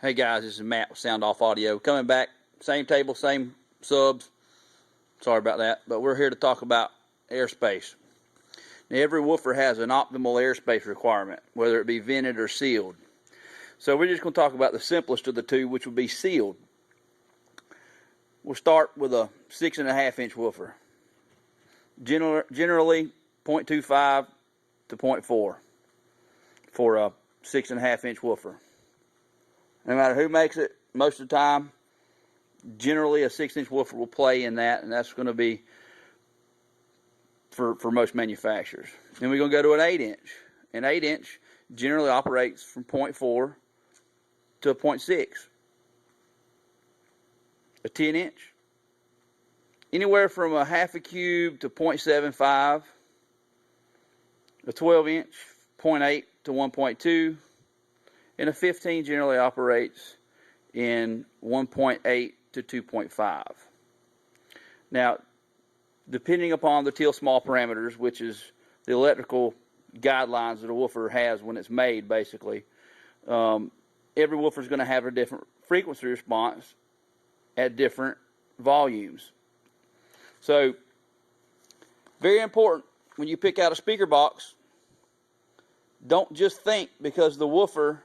Hey guys, this is Matt with Sound Off Audio. Coming back, same table, same subs. Sorry about that, but we're here to talk about airspace. Now, every woofer has an optimal airspace requirement, whether it be vented or sealed. So we're just going to talk about the simplest of the two, which would be sealed. We'll start with a 6.5 inch woofer. Generally 0.25 to 0.4 for a 6.5 inch woofer. No matter who makes it, most of the time, generally a 6-inch woofer will play in that, and that's going to be for most manufacturers. Then we're going to go to an 8-inch. An 8-inch generally operates from 0.4 to a 0.6. A 10-inch, anywhere from a half a cube to 0.75. A 12-inch, 0.8 to 1.2. And a 15 generally operates in 1.8 to 2.5. Now, depending upon the teal small parameters, which is the electrical guidelines that a woofer has when it's made, basically, every woofer is going to have a different frequency response at different volumes. So, very important when you pick out a speaker box, don't just think because the woofer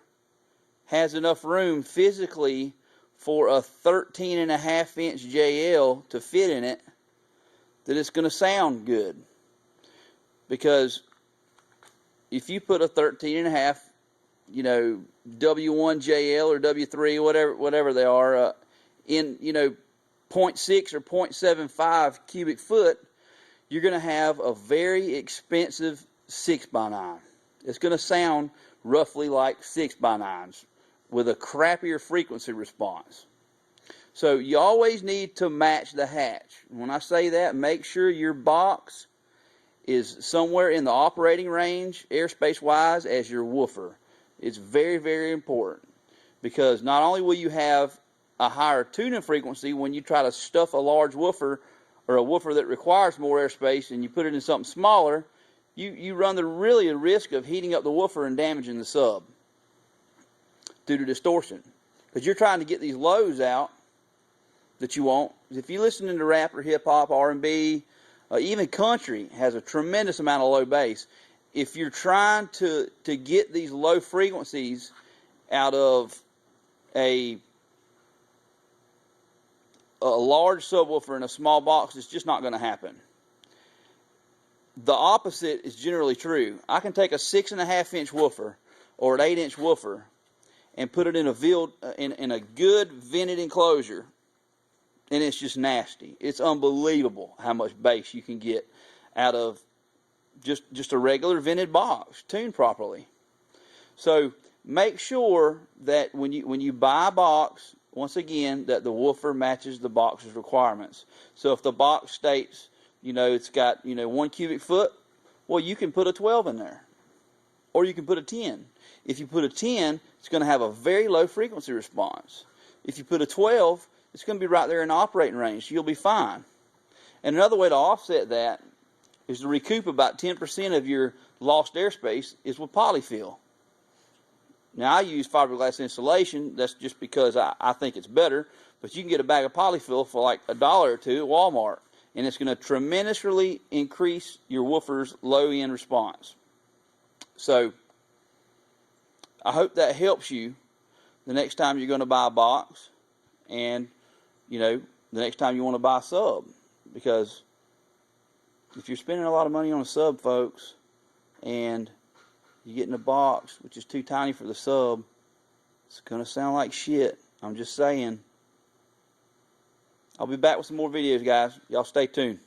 has enough room physically for a 13.5 inch JL to fit in it that it's going to sound good. Because if you put a 13.5, W1 JL or W3, whatever they are, in 0.6 or 0.75 cubic foot, you're going to have a very expensive 6x9. It's going to sound roughly like 6x9s. With a crappier frequency response. So you always need to match the hatch. When I say that, make sure your box is somewhere in the operating range, airspace wise, as your woofer. It's very, very important, because not only will you have a higher tuning frequency when you try to stuff a large woofer or a woofer that requires more airspace and you put it in something smaller, you run the risk of heating up the woofer and damaging the sub due to distortion, because you're trying to get these lows out that you want. If you listen to rap or hip hop, R&B, even country has a tremendous amount of low bass. If you're trying to get these low frequencies out of a large subwoofer in a small box, it's just not going to happen. The opposite is generally true. I can take a 6.5 inch woofer or an 8-inch woofer and put it in a good vented enclosure, and it's just nasty. It's unbelievable how much bass you can get out of just a regular vented box tuned properly. So make sure that when you buy a box, once again, that the woofer matches the box's requirements. So if the box states it's got 1 cubic foot, well, you can put a 12 in there, or you can put a 10. If you put a 10, it's going to have a very low frequency response. If you put a 12, it's going to be right there in the operating range, so you'll be fine. And another way to offset that is to recoup about 10% of your lost airspace is with polyfill. Now, I use fiberglass insulation. That's just because I think it's better, but you can get a bag of polyfill for like $1 or $2 at Walmart, and it's going to tremendously increase your woofer's low-end response. So I hope that helps you the next time you're going to buy a box, and the next time you want to buy a sub, because if you're spending a lot of money on a sub, folks, and you get in a box which is too tiny for the sub, it's going to sound like shit. I'm just saying. I'll be back with some more videos, guys. Y'all stay tuned.